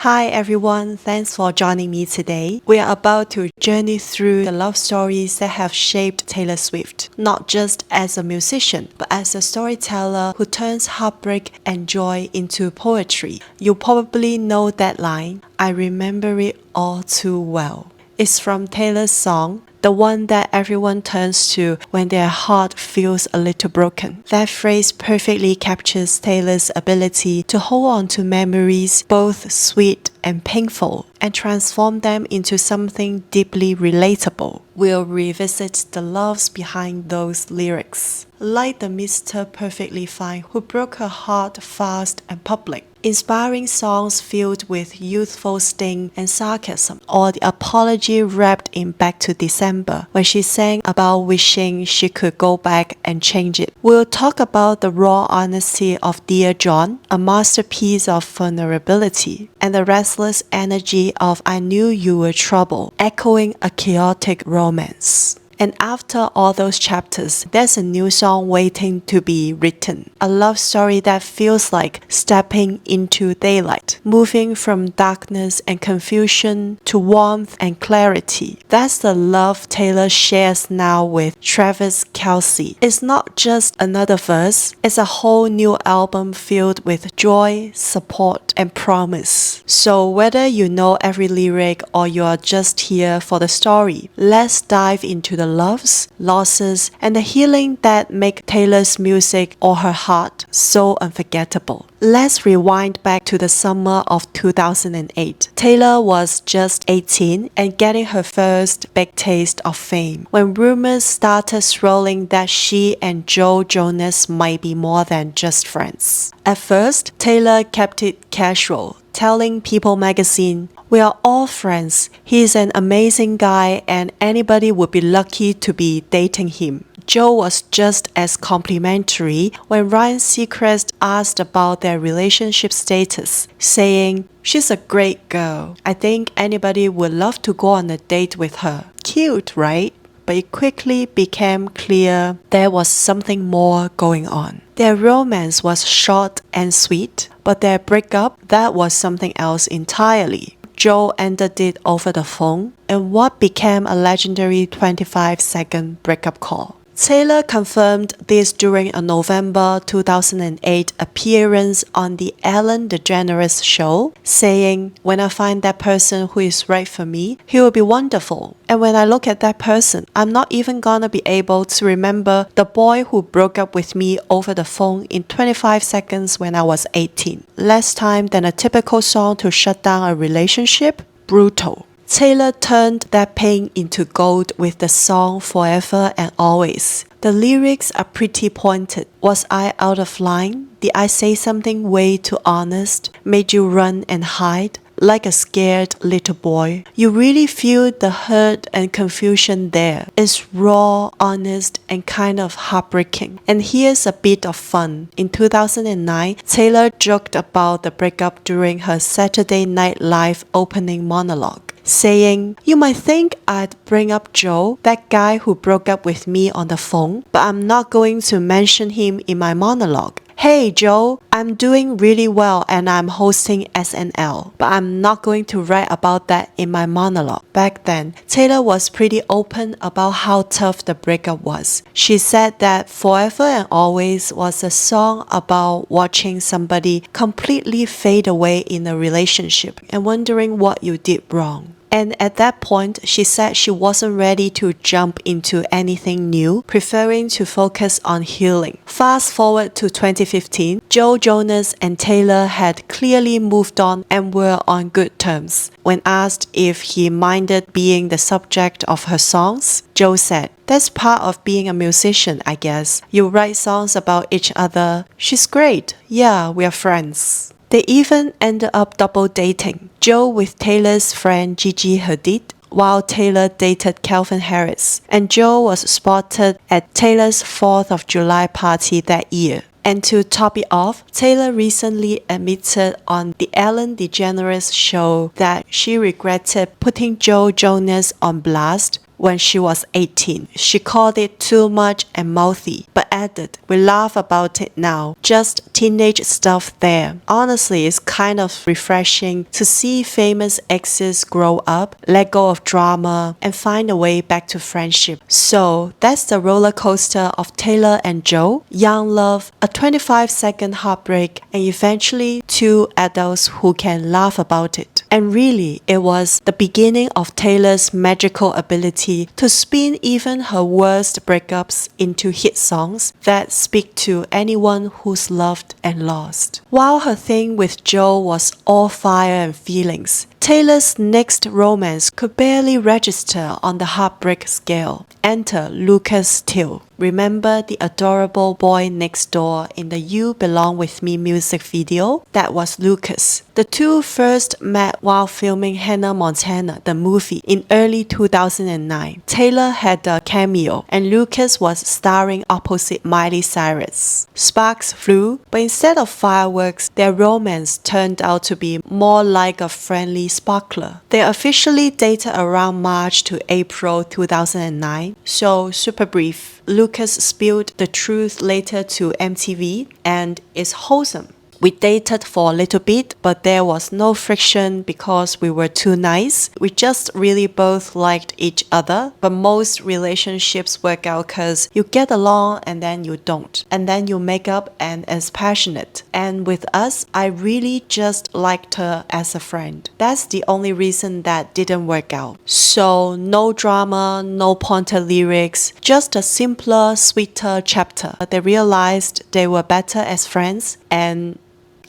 Hi everyone, thanks for joining me today. We are about to journey through the love stories that have shaped Taylor Swift, not just as a musician, but as a storyteller who turns heartbreak and joy into poetry. You probably know that line, I remember it all too well. It's from Taylor's song, the one that everyone turns to when their heart feels a little broken. That phrase perfectly captures Taylor's ability to hold on to memories, both sweet and painful, and transform them into something deeply relatable. We'll revisit the loves behind those lyrics, like the Mr. Perfectly Fine who broke her heart fast and public. Inspiring songs filled with youthful sting and sarcasm, or the apology wrapped in Back to December, when she sang about wishing she could go back and change it. We'll talk about the raw honesty of Dear John, a masterpiece of vulnerability, and the restless energy of I Knew You Were Trouble, echoing a chaotic romance. And after all those chapters, there's a new song waiting to be written. A love story that feels like stepping into daylight, moving from darkness and confusion to warmth and clarity. That's the love Taylor shares now with Travis Kelce. It's not just another verse, it's a whole new album filled with joy, support, and promise. So whether you know every lyric or you're just here for the story, let's dive into the loves, losses, and the healing that make Taylor's music or her heart so unforgettable. Let's rewind back to the summer of 2008. Taylor was just 18 and getting her first big taste of fame when rumors started swirling that she and Joe Jonas might be more than just friends. At first, Taylor kept it casual, telling People magazine, "We are all friends. He's an amazing guy and anybody would be lucky to be dating him." Joe was just as complimentary when Ryan Seacrest asked about their relationship status, saying, "She's a great girl. I think anybody would love to go on a date with her." Cute, right? But it quickly became clear there was something more going on. Their romance was short and sweet, but their breakup, that was something else entirely. Joe ended it over the phone in what became a legendary 25-second breakup call. Taylor confirmed this during a November 2008 appearance on the Ellen DeGeneres show, saying, "When I find that person who is right for me, he will be wonderful. And when I look at that person, I'm not even gonna be able to remember the boy who broke up with me over the phone in 25 seconds when I was 18. Less time than a typical song to shut down a relationship? Brutal." Taylor turned that pain into gold with the song Forever and Always. The lyrics are pretty pointed. Was I out of line? Did I say something way too honest? Made you run and hide? Like a scared little boy. You really feel the hurt and confusion there. It's raw, honest, and kind of heartbreaking. And here's a bit of fun. In 2009, Taylor joked about the breakup during her Saturday Night Live opening monologue, saying, "You might think I'd bring up Joe, that guy who broke up with me on the phone, but I'm not going to mention him in my monologue. Hey Joe, I'm doing really well and I'm hosting SNL, but I'm not going to write about that in my monologue." Back then, Taylor was pretty open about how tough the breakup was. She said that Forever and Always was a song about watching somebody completely fade away in a relationship and wondering what you did wrong. And at that point, she said she wasn't ready to jump into anything new, preferring to focus on healing. Fast forward to 2015, Joe Jonas and Taylor had clearly moved on and were on good terms. When asked if he minded being the subject of her songs, Joe said, "That's part of being a musician, I guess. You write songs about each other. She's great. Yeah, we are friends." They even ended up double dating. Joe with Taylor's friend Gigi Hadid, while Taylor dated Calvin Harris, and Joe was spotted at Taylor's 4th of July party that year. And to top it off, Taylor recently admitted on the Ellen DeGeneres show that she regretted putting Joe Jonas on blast when she was 18. She called it too much and mouthy, but added, "We laugh about it now. Just teenage stuff there." Honestly, it's kind of refreshing to see famous exes grow up, let go of drama, and find a way back to friendship. So that's the roller coaster of Taylor and Joe. Young love, a 25-second heartbreak, and eventually two adults who can laugh about it. And really, it was the beginning of Taylor's magical ability to spin even her worst breakups into hit songs that speak to anyone who's loved and lost. While her thing with Joe was all fire and feelings, Taylor's next romance could barely register on the heartbreak scale. Enter Lucas Till. Remember the adorable boy next door in the You Belong With Me music video? That was Lucas. The two first met while filming Hannah Montana, the movie, in early 2009. Taylor had a cameo, and Lucas was starring opposite Miley Cyrus. Sparks flew, but instead of fireworks, their romance turned out to be more like a friendly sparkler. They officially dated around March to April 2009, so super brief. Lucas spilled the truth later to MTV, and it's wholesome. We dated for a little bit, but there was no friction because we were too nice. We just really both liked each other. But most relationships work out because you get along and then you don't. And then you make up and it's passionate. And with us, I really just liked her as a friend. That's the only reason that didn't work out. So no drama, no pointed lyrics, just a simpler, sweeter chapter. They realized they were better as friends and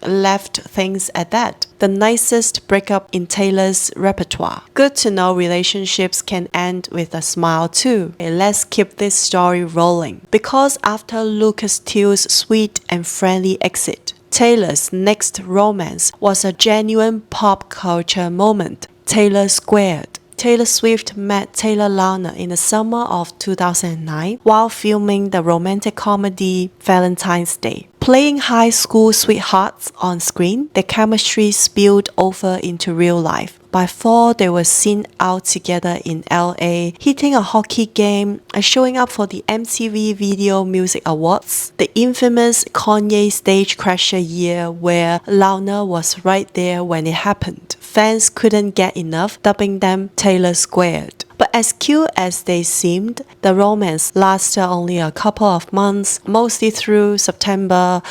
left things at that. The nicest breakup in Taylor's repertoire. Good to know relationships can end with a smile too. Okay, let's keep this story rolling. Because after Lucas Till's sweet and friendly exit, Taylor's next romance was a genuine pop culture moment. Taylor Squared. Taylor Swift met Taylor Lautner in the summer of 2009 while filming the romantic comedy Valentine's Day. Playing high school sweethearts on screen, their chemistry spilled over into real life. By fall, they were seen out together in LA, hitting a hockey game and showing up for the MTV Video Music Awards, the infamous Kanye stage crasher year where Lautner was right there when it happened. Fans couldn't get enough, dubbing them Taylor Squared. But as cute as they seemed, the romance lasted only a couple of months, mostly through September,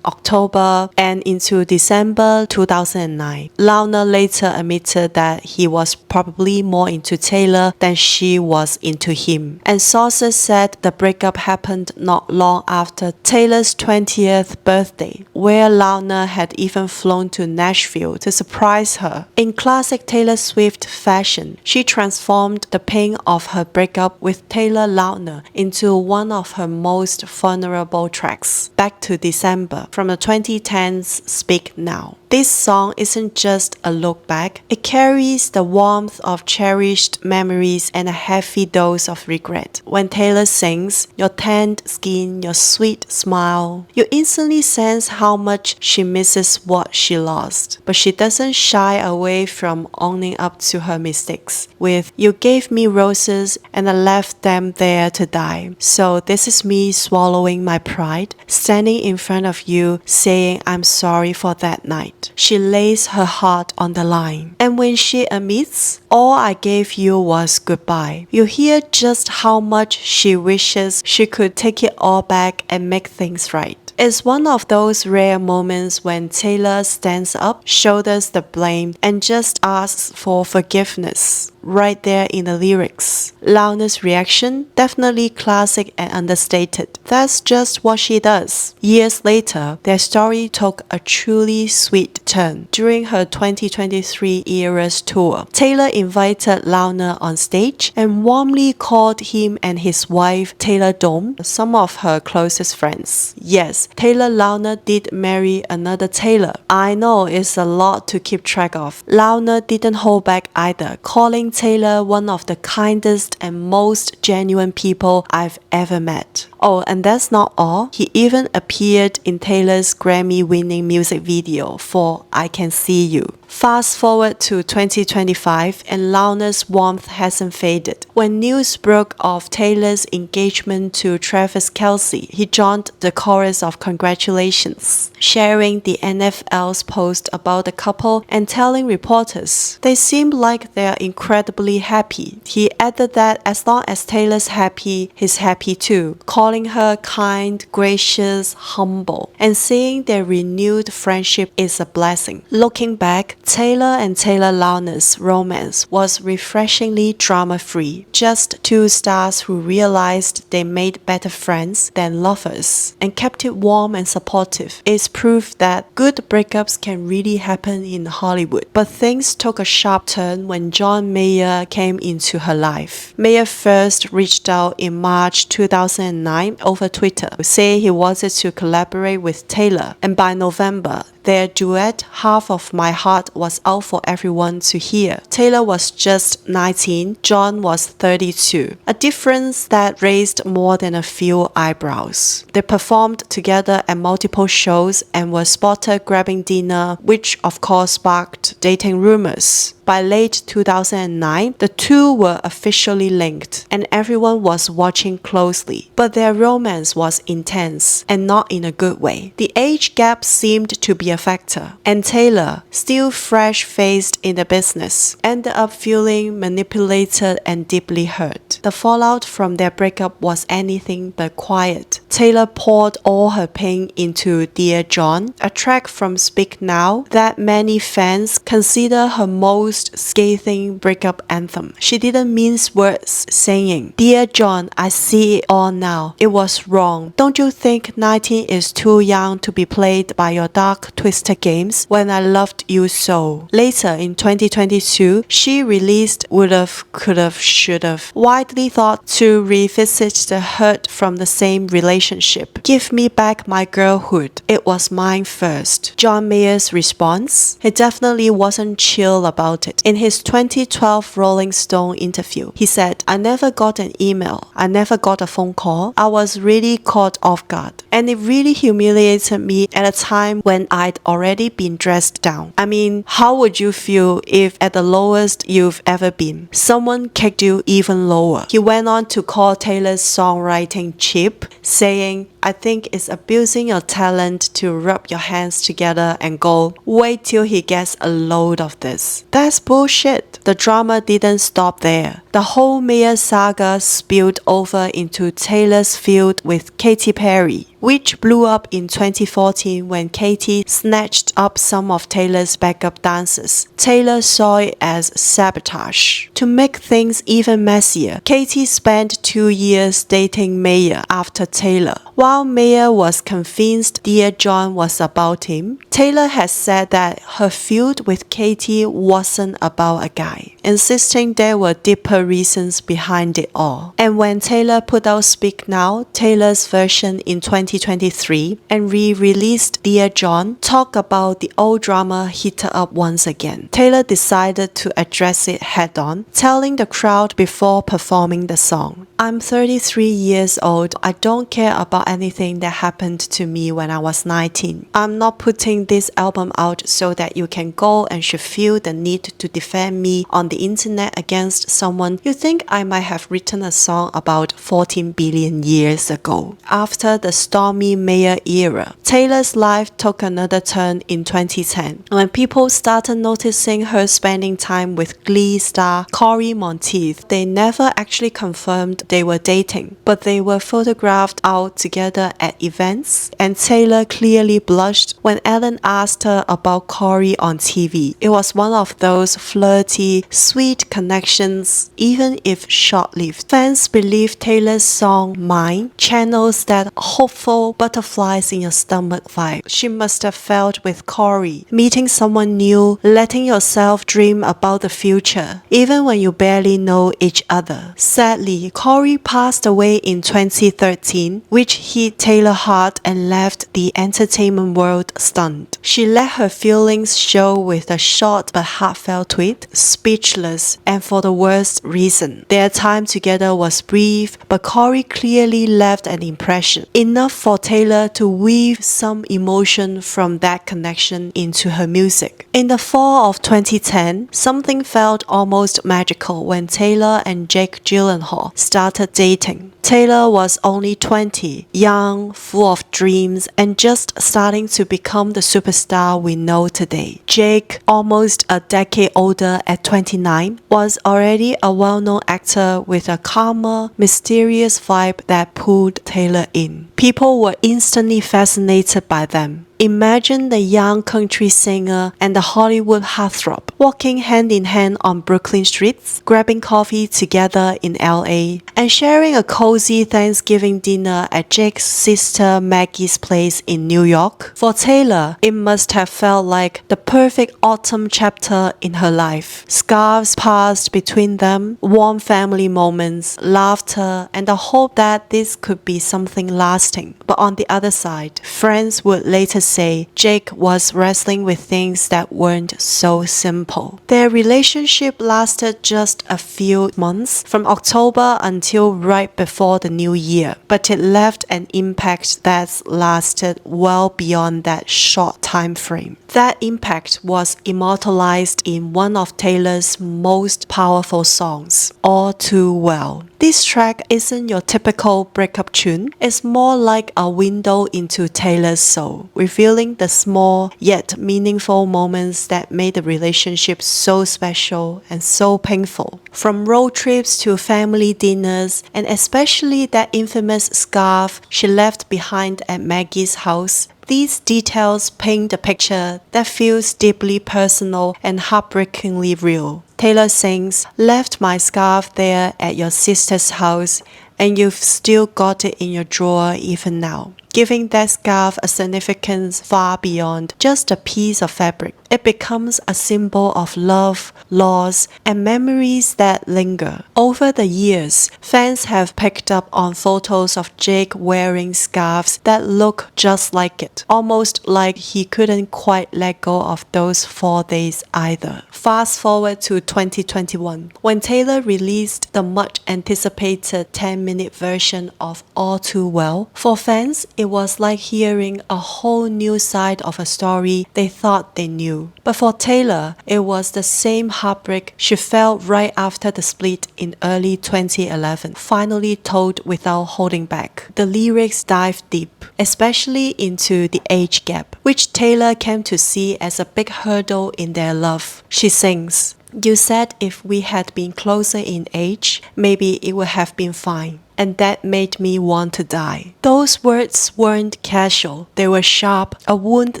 October, and into December 2009. Lautner later admitted that he was probably more into Taylor than she was into him. And sources said the breakup happened not long after Taylor's 20th birthday, where Lautner had even flown to Nashville to surprise her. In classic Taylor Swift fashion, she transformed the pain of her breakup with Taylor Lautner into one of her most vulnerable tracks, Back to December, from the 2010s Speak Now. This song isn't just a look back, it carries the warmth of cherished memories and a heavy dose of regret. When Taylor sings, your tanned skin, your sweet smile, you instantly sense how much she misses what she lost. But she doesn't shy away from owning up to her mistakes with, "You gave me roses and I left them there to die. So this is me swallowing my pride, standing in front of you saying I'm sorry for that night." She lays her heart on the line. And when she admits, "All I gave you was goodbye," you hear just how much she wishes she could take it all back and make things right. It's one of those rare moments when Taylor stands up, shoulders the blame, and just asks for forgiveness. Right there in the lyrics. Lautner's reaction, definitely classic and understated. That's just what she does. Years later, their story took a truly sweet turn. During her 2023 Eras tour, Taylor invited Lautner on stage and warmly called him and his wife Taylor Dome some of her closest friends. Yes, Taylor Lautner did marry another Taylor. I know it's a lot to keep track of. Lautner didn't hold back either, calling Taylor one of the kindest and most genuine people I've ever met. Oh, and that's not all. He even appeared in Taylor's Grammy-winning music video for I Can See You. Fast forward to 2025 and Lana's warmth hasn't faded. When news broke of Taylor's engagement to Travis Kelce, he joined the chorus of congratulations, sharing the NFL's post about the couple and telling reporters, "They seem like they're incredibly happy." He added that as long as Taylor's happy, he's happy too, calling her kind, gracious, humble, and saying their renewed friendship is a blessing. Looking back, Taylor and Taylor Lautner's romance was refreshingly drama-free, just two stars who realized they made better friends than lovers, and kept it warm and supportive. It's proof that good breakups can really happen in Hollywood. But things took a sharp turn when John Mayer came into her life. Mayer first reached out in March 2009 over Twitter, saying he wanted to collaborate with Taylor, and by November, their duet, Half of My Heart, was out for everyone to hear. Taylor was just 19, John was 32, a difference that raised more than a few eyebrows. They performed together at multiple shows and were spotted grabbing dinner, which of course sparked dating rumors. By late 2009, the two were officially linked, and everyone was watching closely. But their romance was intense, and not in a good way. The age gap seemed to be a factor, and Taylor, still fresh-faced in the business, ended up feeling manipulated and deeply hurt. The fallout from their breakup was anything but quiet. Taylor poured all her pain into Dear John, a track from Speak Now that many fans consider her most scathing breakup anthem. She didn't mince words, saying, "Dear John, I see it all now. It was wrong. Don't you think 19 is too young to be played by your dark, twisted games when I loved you so?" Later in 2022, she released Would've, Could've, Should've, widely thought to revisit the hurt from the same relationship. "Give me back my girlhood. It was mine first." John Mayer's response? He definitely wasn't chill about it. In his 2012 Rolling Stone interview, he said, "I never got an email. I never got a phone call. I was really caught off guard. And it really humiliated me at a time when I'd already been dressed down. I mean, how would you feel if at the lowest you've ever been, someone kicked you even lower?" He went on to call Taylor's songwriting cheap, saying, "I think it's abusing your talent to rub your hands together and go, wait till he gets a load of this." That's bullshit. The drama didn't stop there. The whole Mayer saga spilled over into Taylor's feud with Katy Perry, which blew up in 2014 when Katy snatched up some of Taylor's backup dancers. Taylor saw it as sabotage. To make things even messier, Katy spent 2 years dating Mayer after Taylor. While Mayer was convinced Dear John was about him, Taylor has said that her feud with Katy wasn't about a guy, insisting there were deeper reasons behind it all. And when Taylor put out Speak Now, Taylor's version in 2023, and re-released Dear John, talk about the old drama heated up once again. Taylor decided to address it head-on, telling the crowd before performing the song, "I'm 33 years old. I don't care about anything that happened to me when I was 19. I'm not putting this album out so that you can go and should feel the need to defend me on the internet against someone you think I might have written a song about 14 billion years ago." After the stormy Mayer era, Taylor's life took another turn in 2010 when people started noticing her spending time with Glee star Cory Monteith. They never actually confirmed they were dating, but they were photographed out together at events, and Taylor clearly blushed when Ellen asked her about Cory on TV. It was one of those flirty, sweet connections, even if short-lived. Fans believe Taylor's song Mine channels that hopeful butterflies in your stomach vibe she must have felt with Cory, meeting someone new, letting yourself dream about the future, even when you barely know each other. Sadly, Cory passed away in 2013, which hit Taylor hard and left the entertainment world stunned. She let her feelings show with a short but heartfelt tweet, "Speechless, and for the worst reason." Their time together was brief, but Cory clearly left an impression, enough for Taylor to weave some emotion from that connection into her music. In the fall of 2010, something felt almost magical when Taylor and Jake Gyllenhaal started dating. Taylor was only 20, young, full of dreams, and just starting to become the superstar we know today. Jake, almost a decade older at 29, was already a well-known actor with a calmer, mysterious vibe that pulled Taylor in. People were instantly fascinated by them. Imagine the young country singer and the Hollywood heartthrob walking hand in hand on Brooklyn streets, grabbing coffee together in LA, and sharing a cozy Thanksgiving dinner at Jake's sister Maggie's place in New York. For Taylor, it must have felt like the perfect autumn chapter in her life. Scarves passed between them, warm family moments, laughter, and the hope that this could be something lasting. But on the other side, friends would later say Jake was wrestling with things that weren't so simple. Their relationship lasted just a few months, from October until right before the new year, but it left an impact that lasted well beyond that short time frame. That impact was immortalized in one of Taylor's most powerful songs, All Too Well. This track isn't your typical breakup tune, it's more like a window into Taylor's soul, revealing the small yet meaningful moments that made the relationship so special and so painful. From road trips to family dinners, and especially that infamous scarf she left behind at Maggie's house, these details paint a picture that feels deeply personal and heartbreakingly real. Taylor sings, "Left my scarf there at your sister's house, and you've still got it in your drawer even now," giving that scarf a significance far beyond just a piece of fabric. It becomes a symbol of love, loss, and memories that linger. Over the years, fans have picked up on photos of Jake wearing scarves that look just like it, almost like he couldn't quite let go of those 4 days either. Fast forward to 2021, when Taylor released the much-anticipated 10-minute version of All Too Well. For fans, it was like hearing a whole new side of a story they thought they knew. But for Taylor, it was the same heartbreak she felt right after the split in early 2011, finally told without holding back. The lyrics dive deep, especially into the age gap, which Taylor came to see as a big hurdle in their love. She sings, "You said if we had been closer in age, maybe it would have been fine. And that made me want to die." Those words weren't casual, they were sharp, a wound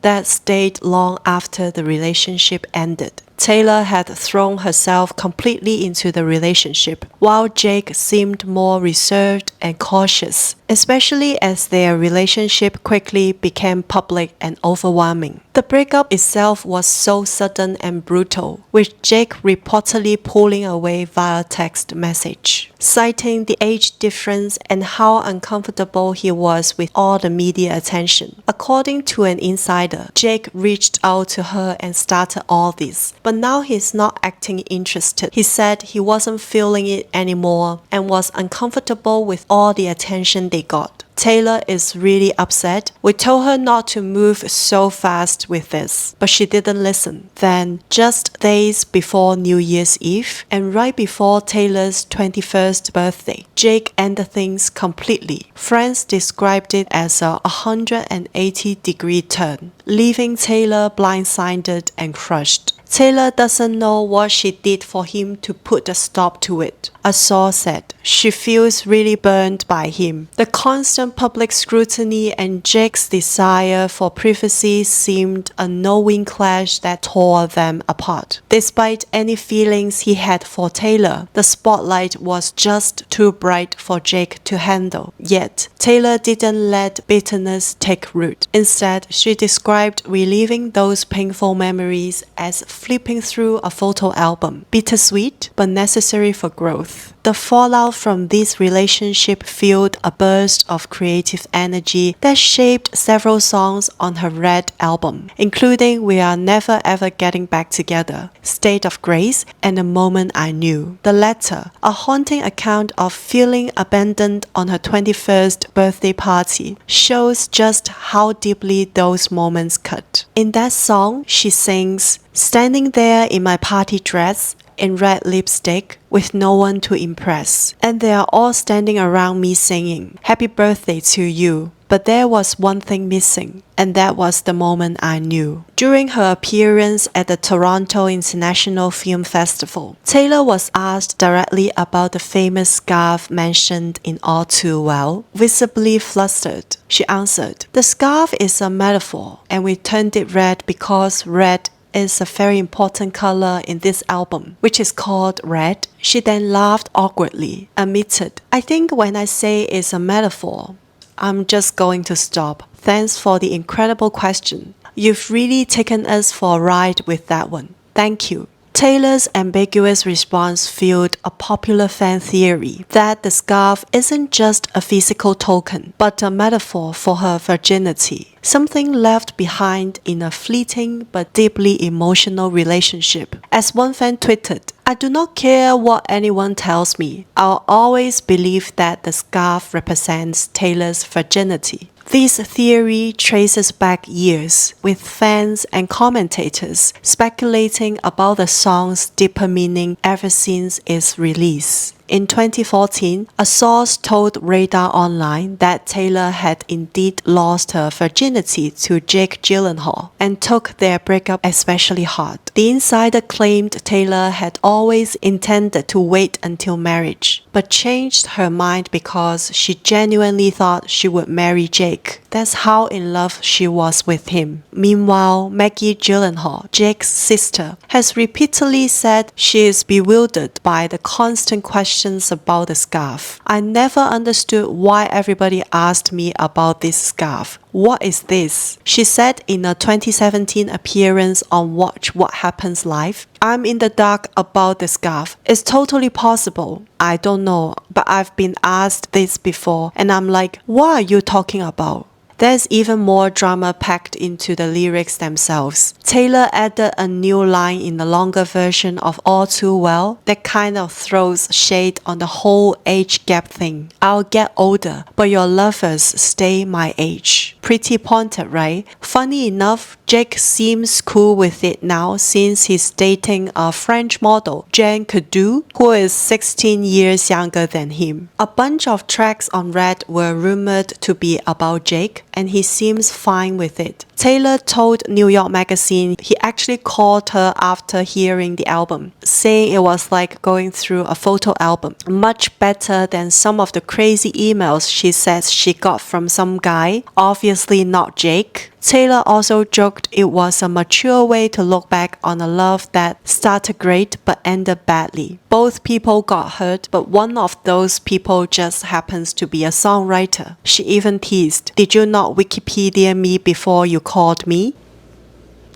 that stayed long after the relationship ended. Taylor had thrown herself completely into the relationship, while Jake seemed more reserved and cautious, especially as their relationship quickly became public and overwhelming. The breakup itself was so sudden and brutal, with Jake reportedly pulling away via text message, citing the age difference and how uncomfortable he was with all the media attention. According to an insider, Jake reached out to her and started all this, but now he's not acting interested. He said he wasn't feeling it anymore and was uncomfortable with all the attention they got. Taylor is really upset. We told her not to move so fast with this, but she didn't listen. Then, just days before New Year's Eve and right before Taylor's 21st birthday, Jake ended things completely. Friends described it as a 180-degree turn, leaving Taylor blindsided and crushed. Taylor doesn't know what she did for him to put a stop to it. A source said she feels really burned by him. The constant public scrutiny and Jake's desire for privacy seemed a knowing clash that tore them apart. Despite any feelings he had for Taylor, the spotlight was just too bright for Jake to handle. Yet, Taylor didn't let bitterness take root. Instead, she described reliving those painful memories as flipping through a photo album, bittersweet but necessary for growth. The fallout from this relationship fueled a burst of creative energy that shaped several songs on her Red album, including We Are Never Ever Getting Back Together, State of Grace, and The Moment I Knew. The latter, a haunting account of feeling abandoned on her 21st birthday party, shows just how deeply those moments cut. In that song, she sings, "Standing there in my party dress, in red lipstick, with no one to impress. And they are all standing around me singing, 'Happy birthday to you.' But there was one thing missing, and that was the moment I knew." During her appearance at the Toronto International Film Festival, Taylor was asked directly about the famous scarf mentioned in All Too Well. Visibly flustered, she answered, "The scarf is a metaphor, and we turned it red because red is a very important color in this album, which is called Red." She then laughed awkwardly, admitted, "I think when I say it's a metaphor, I'm just going to stop. Thanks for the incredible question. You've really taken us for a ride with that one. Thank you." Taylor's ambiguous response fueled a popular fan theory that the scarf isn't just a physical token, but a metaphor for her virginity, something left behind in a fleeting but deeply emotional relationship. As one fan tweeted, "I do not care what anyone tells me. I'll always believe that the scarf represents Taylor's virginity." This theory traces back years, with fans and commentators speculating about the song's deeper meaning ever since its release. In 2014, a source told Radar Online that Taylor had indeed lost her virginity to Jake Gyllenhaal and took their breakup especially hard. The insider claimed Taylor had always intended to wait until marriage, but changed her mind because she genuinely thought she would marry Jake. That's how in love she was with him. Meanwhile, Maggie Gyllenhaal, Jake's sister, has repeatedly said she is bewildered by the constant questions about the scarf. "I never understood why everybody asked me about this scarf. What is this?" she said in a 2017 appearance on Watch What Happens Live. "I'm in the dark about the scarf. It's totally possible. I don't know, but I've been asked this before, and I'm like, what are you talking about?" There's even more drama packed into the lyrics themselves. Taylor added a new line in the longer version of All Too Well that kind of throws shade on the whole age gap thing. "I'll get older, but your lovers stay my age." Pretty pointed, right? Funny enough, Jake seems cool with it now since he's dating a French model, Jean Cadu, who is 16 years younger than him. A bunch of tracks on Red were rumored to be about Jake, and he seems fine with it. Taylor told New York Magazine he actually called her after hearing the album, saying it was like going through a photo album, much better than some of the crazy emails she says she got from some guy, obviously not Jake. Taylor also joked it was a mature way to look back on a love that started great but ended badly. Both people got hurt, but one of those people just happens to be a songwriter. She even teased, "Did you not Wikipedia me before you called me?"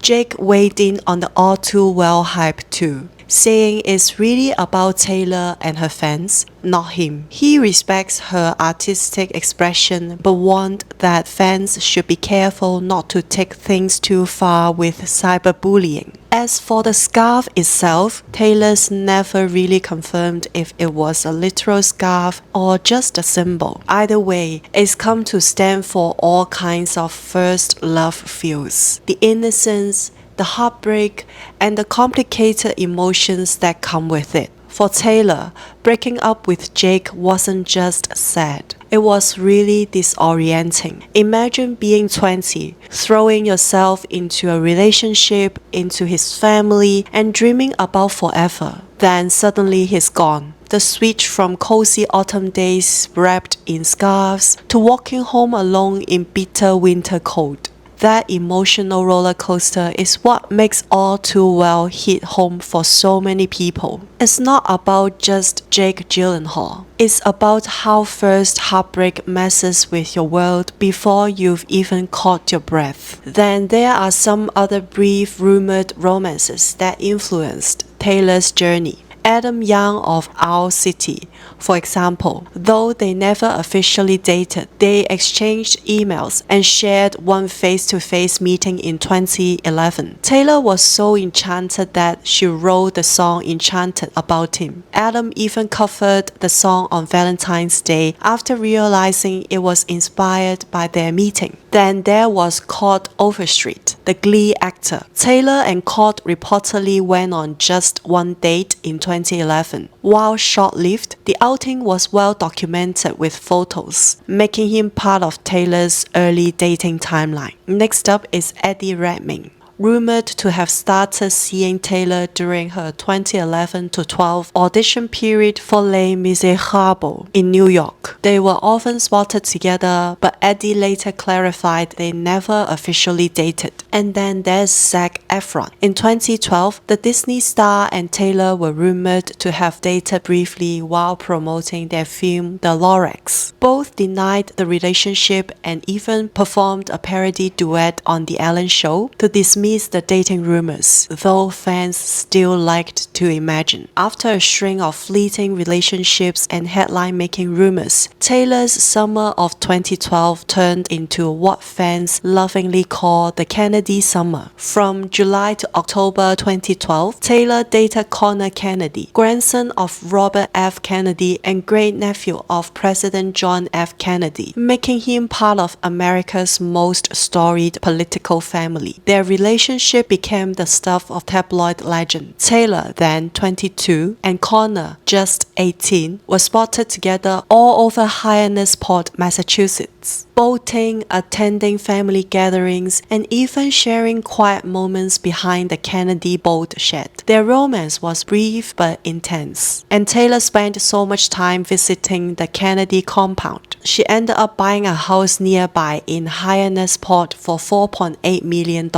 Jake weighed in on the All Too Well hype too, saying it's really about Taylor and her fans, not him. He respects her artistic expression but warned that fans should be careful not to take things too far with cyberbullying. As for the scarf itself, Taylor's never really confirmed if it was a literal scarf or just a symbol. Either way, it's come to stand for all kinds of first love feels. The innocence, the heartbreak, and the complicated emotions that come with it. For Taylor, breaking up with Jake wasn't just sad. It was really disorienting. Imagine being 20, throwing yourself into a relationship, into his family, and dreaming about forever. Then suddenly he's gone. The switch from cozy autumn days wrapped in scarves to walking home alone in bitter winter cold. That emotional roller coaster is what makes All Too Well hit home for so many people. It's not about just Jake Gyllenhaal. It's about how first heartbreak messes with your world before you've even caught your breath. Then there are some other brief rumored romances that influenced Taylor's journey. Adam Young of Owl City, for example. Though they never officially dated, they exchanged emails and shared one face-to-face meeting in 2011. Taylor was so enchanted that she wrote the song Enchanted about him. Adam even covered the song on Valentine's Day after realizing it was inspired by their meeting. Then there was Court Overstreet, the Glee actor. Taylor and Court reportedly went on just one date in 2011. While short-lived, the outing was well documented with photos, making him part of Taylor's early dating timeline. Next up is Eddie Redmayne, rumored to have started seeing Taylor during her 2011-12 audition period for Les Miserables in New York. They were often spotted together, but Eddie later clarified they never officially dated. And then there's Zac Efron. In 2012, the Disney star and Taylor were rumored to have dated briefly while promoting their film The Lorax. Both denied the relationship and even performed a parody duet on The Ellen Show to dismiss the dating rumors, though fans still liked to imagine. After a string of fleeting relationships and headline-making rumors, Taylor's summer of 2012 turned into what fans lovingly call the Kennedy summer. From July to October 2012, Taylor dated Connor Kennedy, grandson of Robert F. Kennedy and great-nephew of President John F. Kennedy, making him part of America's most storied political family. Their relationship became the stuff of tabloid legend. Taylor, then 22, and Connor, just 18, were spotted together all over Hyannisport, Massachusetts, boating, attending family gatherings, and even sharing quiet moments behind the Kennedy boat shed. Their romance was brief but intense, and Taylor spent so much time visiting the Kennedy compound. She ended up buying a house nearby in Hyannisport for $4.8 million,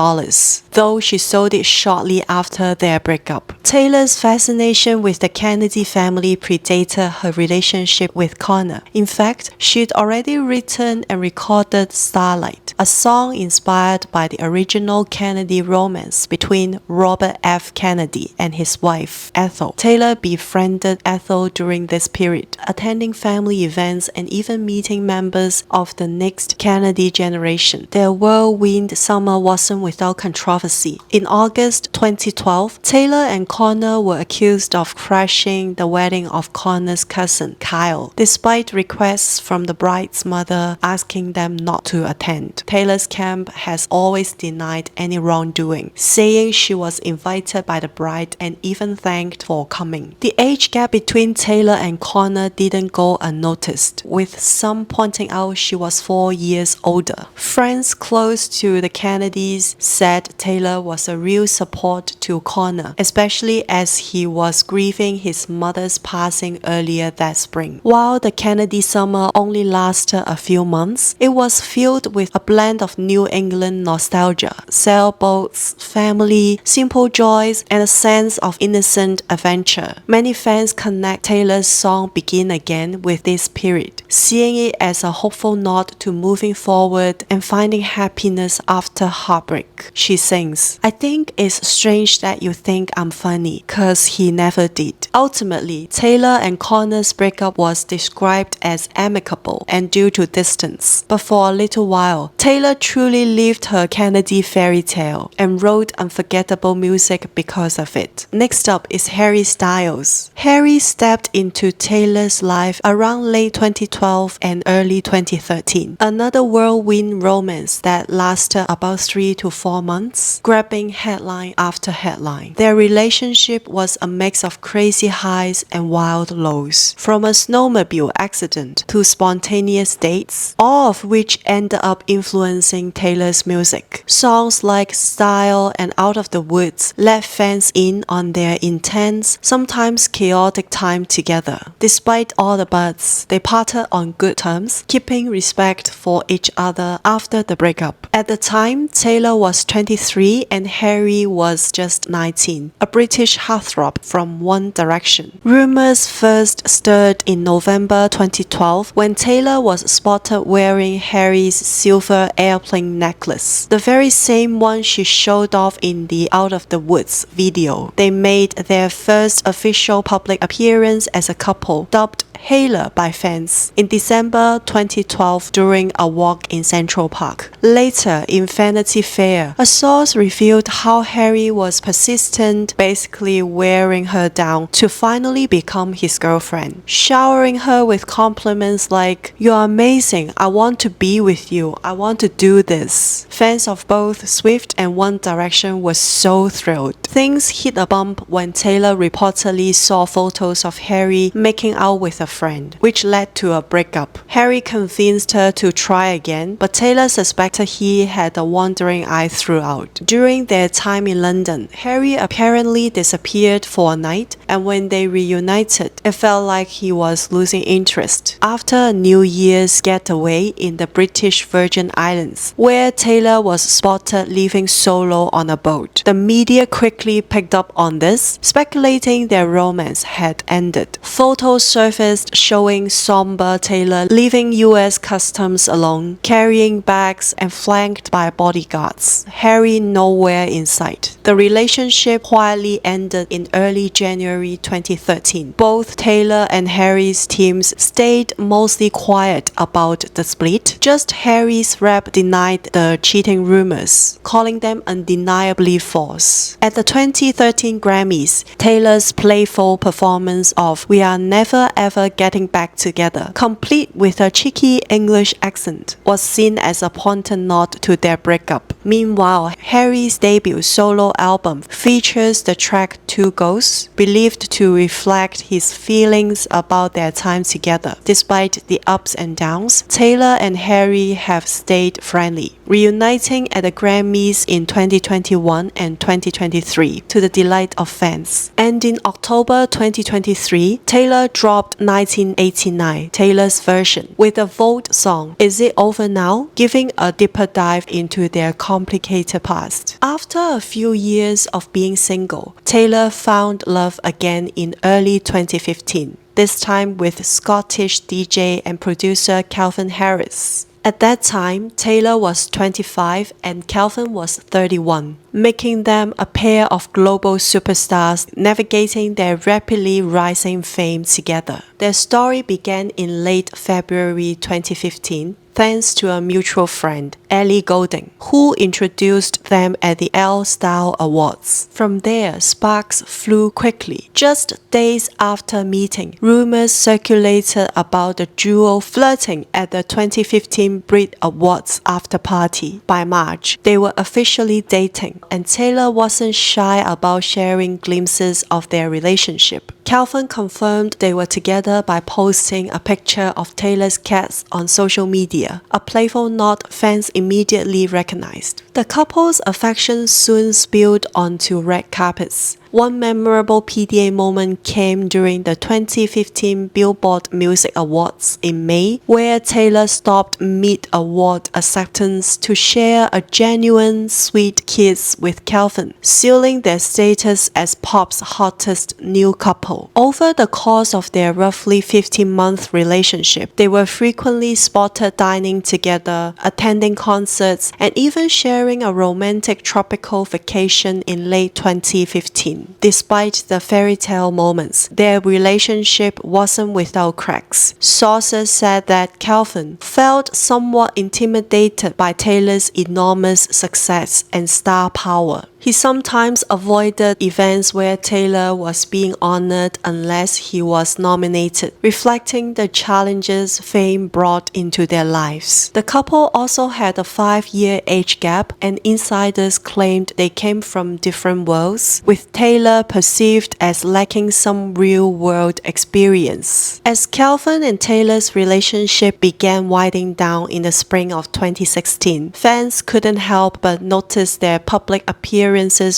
though she sold it shortly after their breakup. Taylor's fascination with the Kennedy family predated her relationship with Connor. In fact, she'd already written and recorded Starlight, a song inspired by the original Kennedy romance between Robert F. Kennedy and his wife, Ethel. Taylor befriended Ethel during this period, attending family events and even meeting members of the next Kennedy generation. Their whirlwind summer wasn't without controversy. In August 2012, Taylor and Connor were accused of crashing the wedding of Connor's cousin, Kyle, despite requests from the bride's mother asking them not to attend. Taylor's camp has always denied any wrongdoing, saying she was invited by the bride and even thanked for coming. The age gap between Taylor and Connor didn't go unnoticed, with some pointing out she was 4 years older. Friends close to the Kennedys said Taylor was a real support to Connor, especially as he was grieving his mother's passing earlier that spring. While the Kennedy summer only lasted a few months, it was filled with a blend of New England nostalgia, sailboats, family, simple joys, and a sense of innocent adventure. Many fans connect Taylor's song Begin Again with this period, seeing it as a hopeful nod to moving forward and finding happiness after heartbreak. She sings, "I think it's strange that you think I'm funny, 'cause he never did." Ultimately, Taylor and Connor's breakup was described as amicable and due to distance. But for a little while, Taylor truly lived her Kennedy fairy tale and wrote unforgettable music because of it. Next up is Harry Styles. Harry stepped into Taylor's life around late 2012 and early 2013. Another whirlwind romance that lasted about 3 to 4 months, grabbing headline after headline. Their relationship was a mix of crazy highs and wild lows, from a snowmobile accident to spontaneous dates, all of which ended up influencing Taylor's music. Songs like Style and Out of the Woods let fans in on their intense, sometimes chaotic time together. Despite all the buzz, they parted on good terms, keeping respect for each other after the breakup. At the time, Taylor was 23 and Harry was just 19, a British heartthrob from One Direction. Rumors first stirred in November 2012 when Taylor was spotted wearing wearing Harry's silver airplane necklace, the very same one she showed off in the Out of the Woods video. They made their first official public appearance as a couple, dubbed Hailer by fans, in December 2012 during a walk in Central Park. Later, in Vanity Fair, a source revealed how Harry was persistent, basically wearing her down to finally become his girlfriend, showering her with compliments like, "You're amazing, I want to be with you, I want to do this." Fans of both Swift and One Direction were so thrilled. Things hit a bump when Taylor reportedly saw photos of Harry making out with a friend, which led to a breakup. Harry convinced her to try again, but Taylor suspected he had a wandering eye throughout. During their time in London, Harry apparently disappeared for a night, and when they reunited, it felt like he was losing interest. After a New Year's getaway in the British Virgin Islands, where Taylor was spotted leaving solo on a boat, the media quickly picked up on this, speculating their romance had ended. Photos surfaced showing somber Taylor leaving US Customs alone, carrying bags and flanked by bodyguards. Harry nowhere in sight. The relationship quietly ended in early January 2013. Both Taylor and Harry's teams stayed mostly quiet about the split. Just Harry's rep denied the cheating rumors, calling them undeniably false. At the 2013 Grammys, Taylor's playful performance of "We Are Never Ever Getting Back Together," complete with a cheeky English accent, was seen as a pointed nod to their breakup. Meanwhile, Harry's debut solo album features the track Two Ghosts, believed to reflect his feelings about their time together. Despite the ups and downs, Taylor and Harry have stayed friendly, reuniting at the Grammys in 2021 and 2023 to the delight of fans. And in October 2023, Taylor dropped 1989, Taylor's version, with a Volt song, Is It Over Now?, giving a deeper dive into their complicated past. After a few years of being single, Taylor found love again in early 2015, this time with Scottish DJ and producer Calvin Harris. At that time, Taylor was 25 and Calvin was 31, making them a pair of global superstars navigating their rapidly rising fame together. Their story began in late February 2015, thanks to a mutual friend, Ellie Goulding, who introduced them at the Elle Style Awards. From there, sparks flew quickly. Just days after meeting, rumors circulated about the duo flirting at the 2015 Brit Awards after party. By March, they were officially dating, and Taylor wasn't shy about sharing glimpses of their relationship. Calvin confirmed they were together by posting a picture of Taylor's cats on social media, a playful nod fans immediately recognized. The couple's affection soon spilled onto red carpets. One memorable PDA moment came during the 2015 Billboard Music Awards in May, where Taylor stopped mid-award acceptance to share a genuine, sweet kiss with Calvin, sealing their status as pop's hottest new couple. Over the course of their roughly 15-month relationship, they were frequently spotted dining together, attending concerts, and even sharing a romantic tropical vacation in late 2015. Despite the fairy tale moments, their relationship wasn't without cracks. Sources said that Calvin felt somewhat intimidated by Taylor's enormous success and star power. He sometimes avoided events where Taylor was being honored unless he was nominated, reflecting the challenges fame brought into their lives. The couple also had a 5-year age gap, and insiders claimed they came from different worlds, with Taylor perceived as lacking some real-world experience. As Calvin and Taylor's relationship began winding down in the spring of 2016, fans couldn't help but notice their public appearances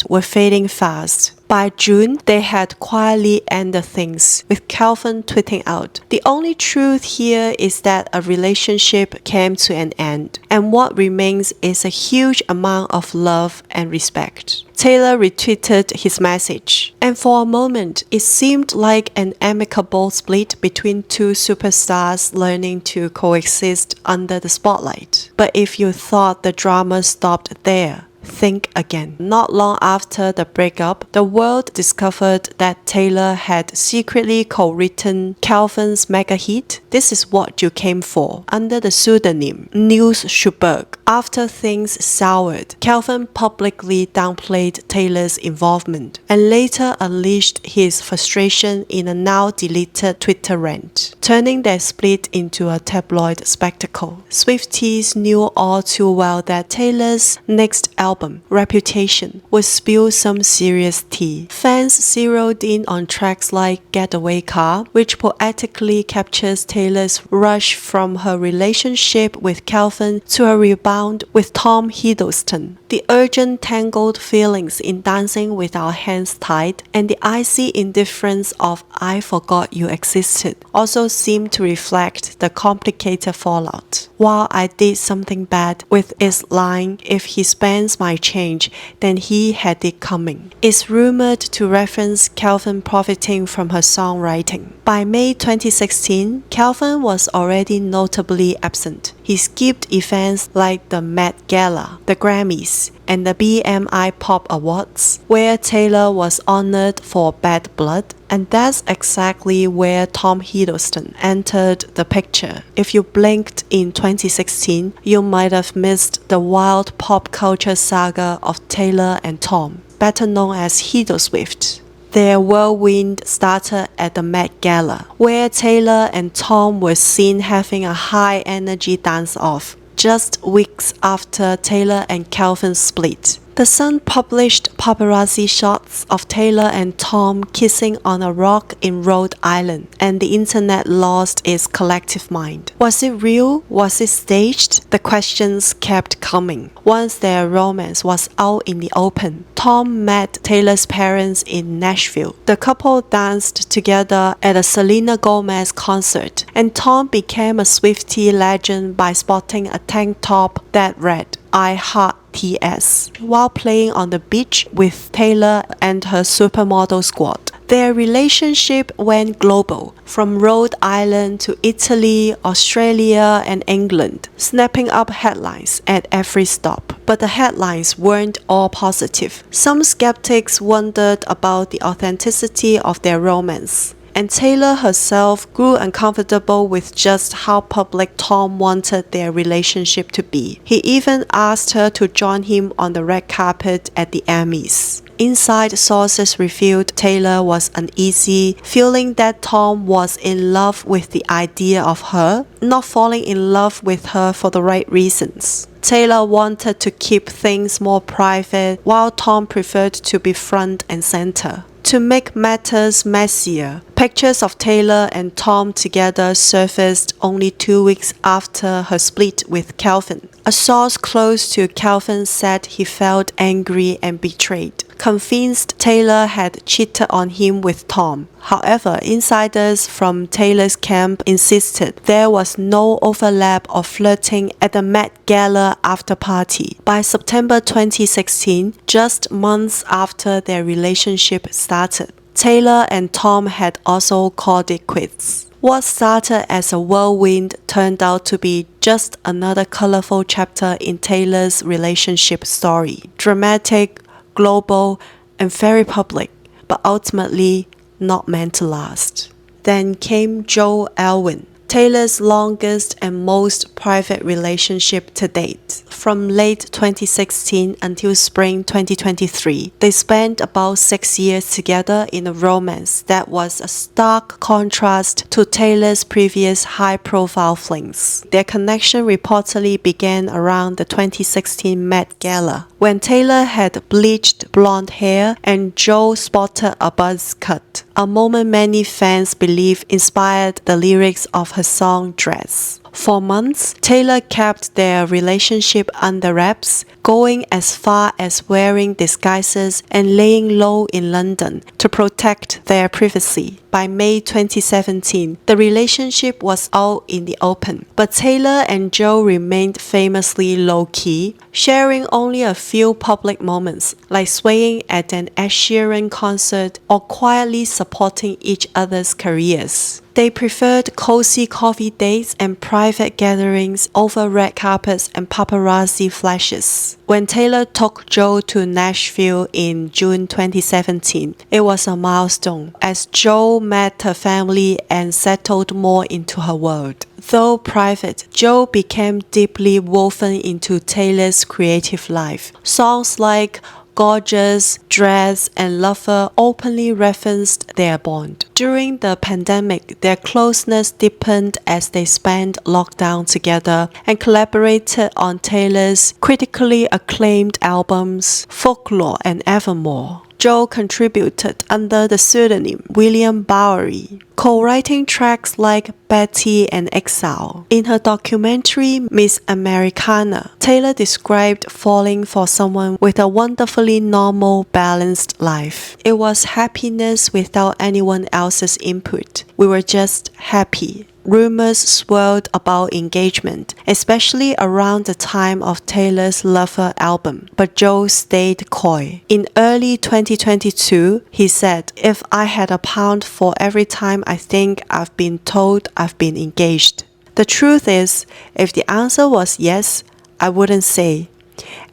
were fading fast. By June, they had quietly ended things, with Calvin tweeting out, "The only truth here is that a relationship came to an end, and what remains is a huge amount of love and respect." Taylor retweeted his message, and for a moment, it seemed like an amicable split between two superstars learning to coexist under the spotlight. But if you thought the drama stopped there, think again. Not long after the breakup, the world discovered that Taylor had secretly co-written Calvin's mega hit, "This Is What You Came For," under the pseudonym Niels Schuberg. After things soured, Calvin publicly downplayed Taylor's involvement and later unleashed his frustration in a now-deleted Twitter rant, turning their split into a tabloid spectacle. Swifties knew all too well that Taylor's next album, Reputation, would spill some serious tea. Fans zeroed in on tracks like Getaway Car, which poetically captures Taylor's rush from her relationship with Calvin to a rebound with Tom Hiddleston. The urgent tangled feelings in Dancing with Our Hands Tied and the icy indifference of I Forgot You Existed also seem to reflect the complicated fallout. While I Did Something Bad with its line, "If he spends my change, then he had it coming," is rumored to reference Calvin profiting from her songwriting. By May 2016, Calvin was already notably absent. He skipped events like the Met Gala, the Grammys, and the BMI Pop Awards, where Taylor was honored for Bad Blood, and that's exactly where Tom Hiddleston entered the picture. If you blinked in 2016, you might have missed the wild pop culture saga of Taylor and Tom, better known as Hiddleswift. Their whirlwind started at the Met Gala, where Taylor and Tom were seen having a high-energy dance-off, just weeks after Taylor and Calvin split. The Sun published paparazzi shots of Taylor and Tom kissing on a rock in Rhode Island, and the internet lost its collective mind. Was it real? Was it staged? The questions kept coming. Once their romance was out in the open, Tom met Taylor's parents in Nashville. The couple danced together at a Selena Gomez concert, and Tom became a Swiftie legend by sporting a tank top that read, "I Heart TS," while playing on the beach with Taylor and her supermodel squad. Their relationship went global, from Rhode Island to Italy, Australia, and England, snapping up headlines at every stop. But the headlines weren't all positive. Some skeptics wondered about the authenticity of their romance, and Taylor herself grew uncomfortable with just how public Tom wanted their relationship to be. He even asked her to join him on the red carpet at the Emmys. Inside sources revealed Taylor was uneasy, feeling that Tom was in love with the idea of her, not falling in love with her for the right reasons. Taylor wanted to keep things more private, while Tom preferred to be front and center. To make matters messier, pictures of Taylor and Tom together surfaced only 2 weeks after her split with Calvin. A source close to Calvin said he felt angry and betrayed, convinced Taylor had cheated on him with Tom. However, insiders from Taylor's camp insisted there was no overlap or flirting at the Met Gala after party. By September 2016, just months after their relationship started, Taylor and Tom had also called it quits. What started as a whirlwind turned out to be just another colorful chapter in Taylor's relationship story. Dramatic, global, and very public, but ultimately not meant to last. Then came Joe Alwyn, Taylor's longest and most private relationship to date. From late 2016 until spring 2023, they spent about 6 years together in a romance that was a stark contrast to Taylor's previous high-profile flings. Their connection reportedly began around the 2016 Met Gala, when Taylor had bleached blonde hair and Joe sported a buzz cut, a moment many fans believe inspired the lyrics of her song Dress. For months, Taylor kept their relationship under wraps, going as far as wearing disguises and laying low in London to protect their privacy. By May 2017, the relationship was out in the open, but Taylor and Joe remained famously low-key, sharing only a few public moments, like swaying at an Ed Sheeran concert or quietly supporting each other's careers. They preferred cozy coffee dates and private gatherings over red carpets and paparazzi flashes. When Taylor took Joe to Nashville in June 2017, it was a milestone, as Joe met her family and settled more into her world. Though private, Joe became deeply woven into Taylor's creative life. Songs like Gorgeous, Dress, and Lover openly referenced their bond. During the pandemic, their closeness deepened as they spent lockdown together and collaborated on Taylor's critically acclaimed albums Folklore and Evermore. Joe contributed under the pseudonym William Bowery, co-writing tracks like Betty and Exile. In her documentary Miss Americana, Taylor described falling for someone with a wonderfully normal, balanced life. It was happiness without anyone else's input. We were just happy. Rumors swirled about engagement, especially around the time of Taylor's Lover album, but Joe stayed coy. In early 2022, he said, "If I had a pound for every time I think I've been told I've been engaged." The truth is, if the answer was yes, I wouldn't say.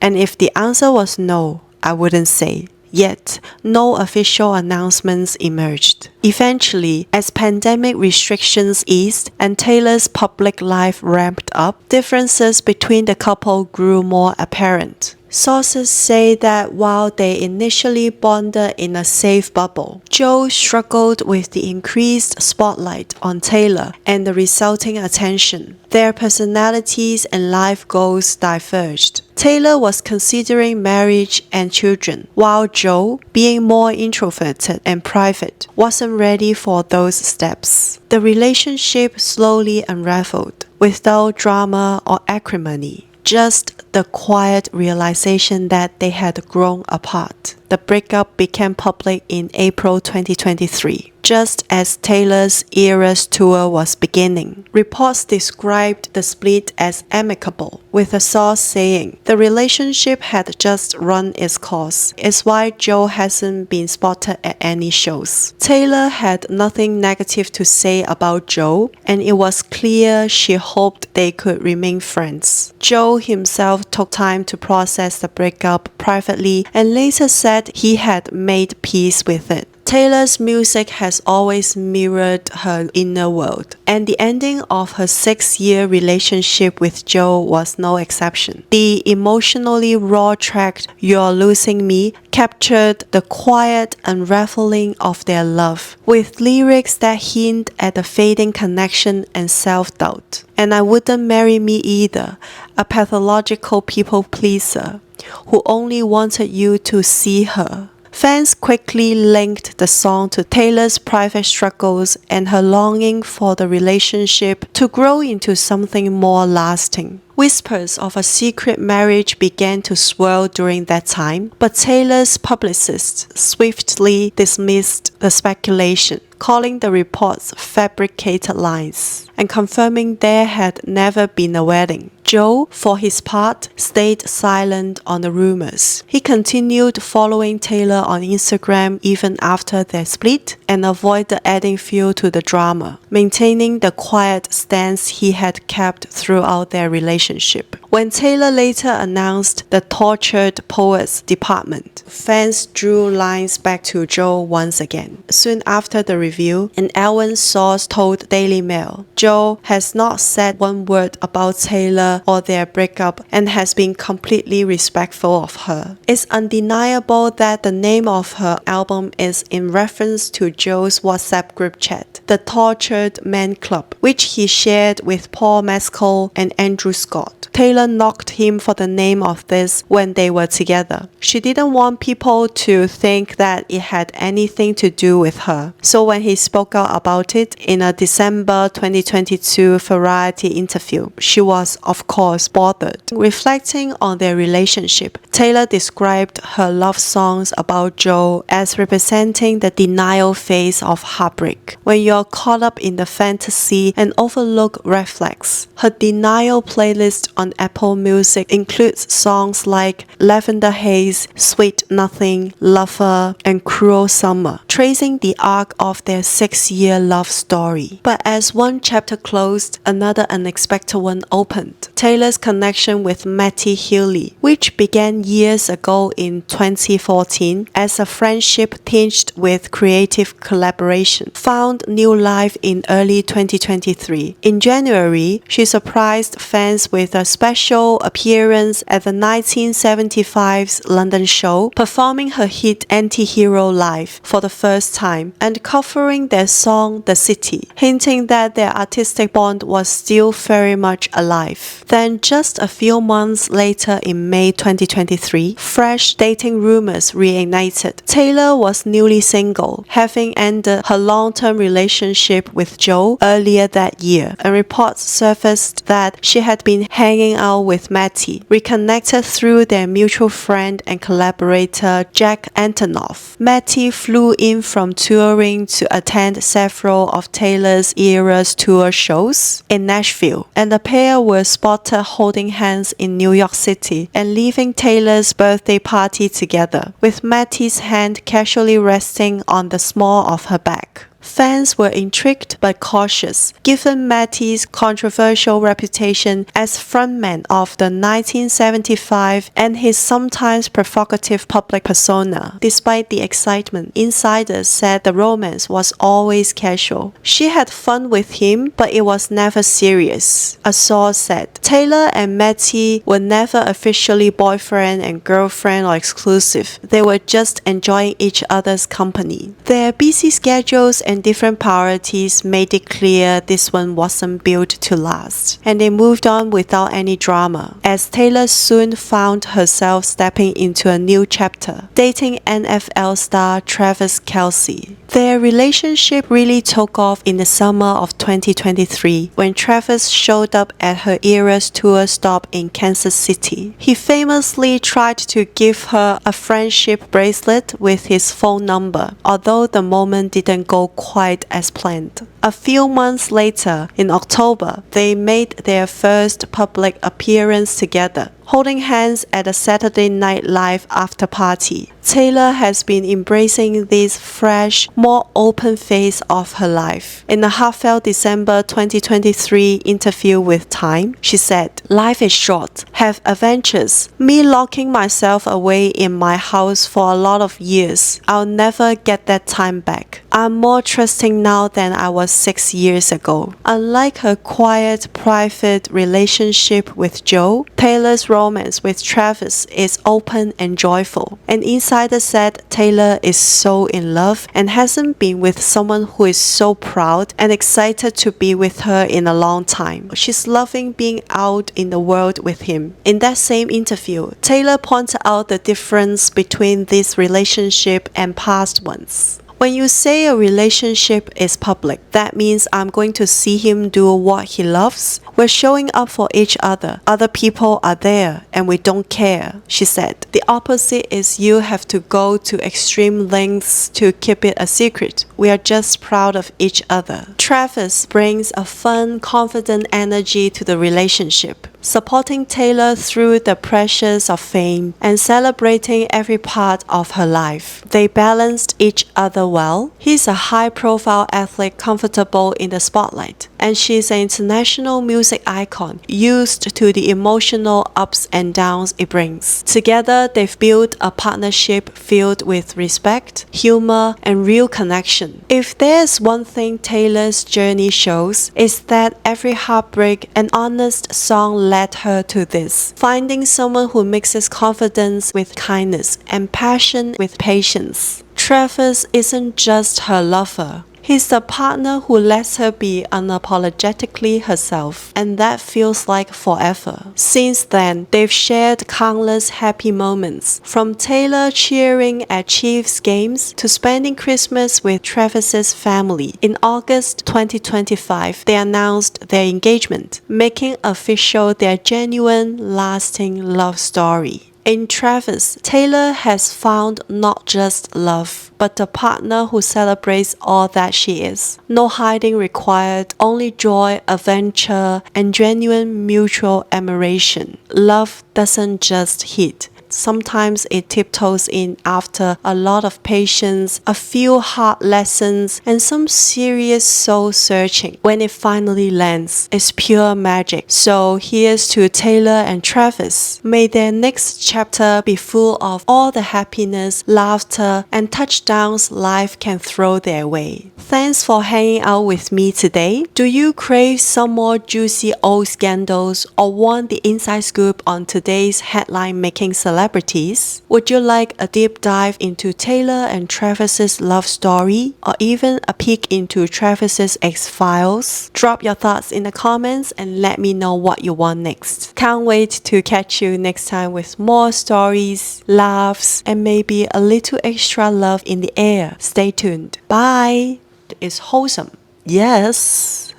And if the answer was no, I wouldn't say. Yet, no official announcements emerged. Eventually, as pandemic restrictions eased and Taylor's public life ramped up, differences between the couple grew more apparent. Sources say that while they initially bonded in a safe bubble, Joe struggled with the increased spotlight on Taylor and the resulting attention. Their personalities and life goals diverged. Taylor was considering marriage and children, while Joe, being more introverted and private, wasn't ready for those steps. The relationship slowly unraveled, without drama or acrimony. Just the quiet realization that they had grown apart. The breakup became public in April 2023, just as Taylor's Eras tour was beginning. Reports described the split as amicable, with a source saying, "The relationship had just run its course. It's why Joe hasn't been spotted at any shows." Taylor had nothing negative to say about Joe, and it was clear she hoped they could remain friends. Joe himself took time to process the breakup privately and later said he had made peace with it. Taylor's music has always mirrored her inner world, and the ending of her 6-year relationship with Joe was no exception. The emotionally raw track You're Losing Me captured the quiet unraveling of their love, with lyrics that hint at a fading connection and self-doubt. "And I wouldn't marry me either, a pathological people pleaser who only wanted you to see her." Fans quickly linked the song to Taylor's private struggles and her longing for the relationship to grow into something more lasting. Whispers of a secret marriage began to swirl during that time, but Taylor's publicists swiftly dismissed the speculation, calling the reports fabricated lies, and confirming there had never been a wedding. Joe, for his part, stayed silent on the rumors. He continued following Taylor on Instagram even after their split and avoided adding fuel to the drama, maintaining the quiet stance he had kept throughout their relationship. When Taylor later announced the Tortured Poets department, fans drew lines back to Joe once again. Soon after the reveal, an Ellen source told Daily Mail, "Joe has not said one word about Taylor or their breakup and has been completely respectful of her. It's undeniable that the name of her album is in reference to Joe's WhatsApp group chat. the Tortured Man Club, which he shared with Paul Mescal and Andrew Scott. Taylor knocked him for the name of this when they were together. She didn't want people to think that it had anything to do with her. So when he spoke out about it in a December 2022 Variety interview, she was, of course, bothered. Reflecting on their relationship, Taylor described her love songs about Joe as representing the denial phase of heartbreak, when you're caught up in the fantasy and overlook red flags. Her denial playlist on Apple Music includes songs like Lavender Haze, Sweet Nothing, Lover, and Cruel Summer, tracing the arc of their 6-year love story. But as one chapter closed, another unexpected one opened. Taylor's connection with Matty Healy, which began years ago in 2014 as a friendship tinged with creative collaboration, found new life in early 2023. In January, she surprised fans with a special appearance at the 1975's London show, performing her hit Anti-Hero live for the first time and covering their song The City, hinting that their artistic bond was still very much alive. Then just a few months later in May 2023, fresh dating rumors reignited. Taylor was newly single, having ended her long-term relationship with Joe earlier that year, and reports surfaced that she had been hanging out with Matty, reconnected through their mutual friend and collaborator Jack Antonoff. Matty flew in from touring to attend several of Taylor's Eras tour shows in Nashville, and the pair were spotted holding hands in New York City and leaving Taylor's birthday party together, with Matty's hand casually resting on the small of her back. Fans were intrigued but cautious, given Matty's controversial reputation as frontman of the 1975 and his sometimes provocative public persona. Despite the excitement, insiders said the romance was always casual. She had fun with him, but it was never serious. A source said, Taylor and Matty were never officially boyfriend and girlfriend or exclusive. They were just enjoying each other's company. Their busy schedules and different priorities made it clear this one wasn't built to last, and they moved on without any drama, as Taylor soon found herself stepping into a new chapter, dating NFL star Travis Kelce. Their relationship really took off in the summer of 2023 when Travis showed up at her Eras tour stop in Kansas City. He famously tried to give her a friendship bracelet with his phone number, although the moment didn't go quite as planned. A few months later, in October, they made their first public appearance together, holding hands at a Saturday Night Live after party. Taylor has been embracing this fresh, more open phase of her life. In a heartfelt December 2023 interview with Time, she said, "Life is short. Have adventures. Me locking myself away in my house for a lot of years. I'll never get that time back. I'm more trusting now than I was 6 years ago." Unlike her quiet, private relationship with Joe, Taylor's romance with Travis is open and joyful. An insider said Taylor is so in love and hasn't been with someone who is so proud and excited to be with her in a long time. She's loving being out in the world with him. In that same interview, Taylor pointed out the difference between this relationship and past ones. When you say a relationship is public, that means I'm going to see him do what he loves. We're showing up for each other. Other people are there and we don't care, she said. The opposite is you have to go to extreme lengths to keep it a secret. We are just proud of each other. Travis brings a fun, confident energy to the relationship, supporting Taylor through the pressures of fame and celebrating every part of her life. They balanced each other well. He's a high-profile athlete comfortable in the spotlight, and she's an international music icon used to the emotional ups and downs it brings. Together, they've built a partnership filled with respect, humor, and real connection. If there's one thing Taylor's journey shows, it's that every heartbreak and honest song led her to this, finding someone who mixes confidence with kindness and passion with patience. Travis isn't just her lover, He's the partner who lets her be unapologetically herself, and that feels like forever. Since then, they've shared countless happy moments, from Taylor cheering at Chiefs games to spending Christmas with Travis's family. In August 2025, they announced their engagement, making official their genuine, lasting love story. In Travis, Taylor has found not just love, but a partner who celebrates all that she is. No hiding required, only joy, adventure, and genuine mutual admiration. Love doesn't just hit. Sometimes it tiptoes in after a lot of patience, a few hard lessons, and some serious soul searching. When it finally lands, it's pure magic. So here's to Taylor and Travis. May their next chapter be full of all the happiness, laughter, and touchdowns life can throw their way. Thanks for hanging out with me today. Do you crave some more juicy old scandals or want the inside scoop on today's headline-making celebrities? Would you like a deep dive into Taylor and Travis's love story, or even a peek into Travis's X-Files? Drop your thoughts in the comments and let me know what you want next. Can't wait to catch you next time with more stories, laughs, and maybe a little extra love in the air. Stay tuned. Bye! It's wholesome. Yes.